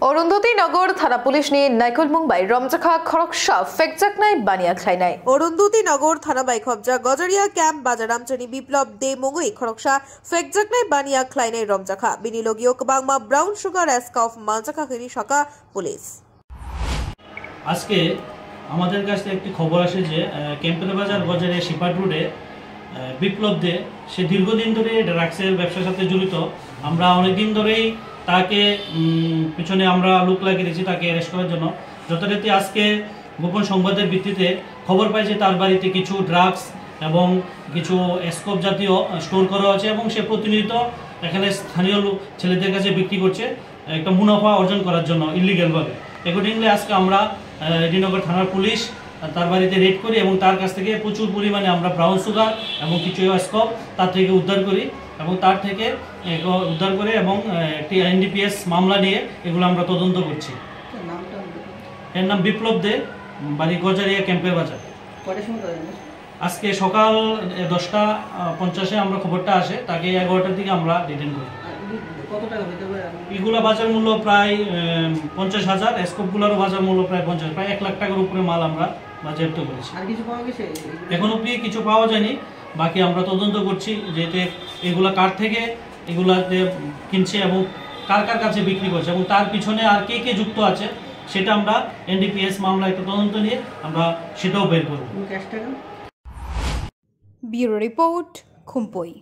অরুন্ধতী নগর থানা পুলিশ নিয়ে নাইকল মুম্বাই রমজাখা খরকশা ফেকজাকনাই বানিয়া খাইনাই অরুন্ধতী নগর থানা বাই খবজা গজরিয়া ক্যাম্প বাজারামচনি বিপ্লব দে মগুই খরকশা ফেকজাকনাই বানিয়া খাইনাই রমজাখা বিনিয়োগীয় বাংমা ব্রাউন সুগার এসকাফ মালজাখা হিনি শাখা পুলিশ। আজকে আমাদের কাছে একটি খবর আসে যে ক্যাম্পের বাজার গজরিয়া শিপাট রোডে বিপ্লব দে সে দীর্ঘদিন ধরে ড্রাগসের ব্যবসার সাথে জড়িত। আমরা অনেকদিন ধরেই তাকে পিছনে আমরা লোক লাগিয়ে দিয়েছি তাকে অ্যারেস্ট করার জন্য। যথারীতি আজকে গোপন সংবাদের ভিত্তিতে খবর পাই যে তার বাড়িতে কিছু ড্রাগস এবং কিছু স্কোপ জাতীয় স্টোর করা আছে এবং সে প্রতিনিয়ত এখানে স্থানীয় ছেলেদের কাছে বিক্রি করছে একটা মুনাফা অর্জন করার জন্য ইলিগ্যালভাবে। অ্যাকর্ডিংলি আজকে আমরা রেডিনগর থানার পুলিশ তার বাড়িতে রেড করি এবং তার কাছ থেকে প্রচুর পরিমাণে আমরা ব্রাউন সুগার এবং কিছু স্কোপ তার থেকে উদ্ধার করি এবং তার থেকে উদ্ধার করে এবং একটি এনডিপিএস মামলা নিয়ে এগুলো আমরা তদন্ত করছি। এর নাম বিপ্লব দে, বাড়ি গজারিয়া ক্যাম্পের বাজার। আজকে সকাল 10:50 আমরা খবরটা আসে, তাকে 11টার দিকে আমরা ডিটেইন করি। এগুলো বাজার মূল্য প্রায় 50,000, স্কোপগুলোরও বাজার মূল্য প্রায় 50, প্রায় 1 লাখ টাকার উপরে মাল আমরা বাজেয়াপ্ত করেছি। এখন অব্দি কিছু পাওয়া যায়নি, বাকি আমরা তদন্ত করছি যে এগুলা কার থেকে এগুলাতে কিনছে এবং কার কার কাছে বিক্রি করছে এবং তার পিছনে আর কে কে যুক্ত আছে সেটা আমরা এনডিপিএস মামলা একটা তদন্ত নিয়ে আমরা সেটাও বের করব। Bureau report, খুমপই।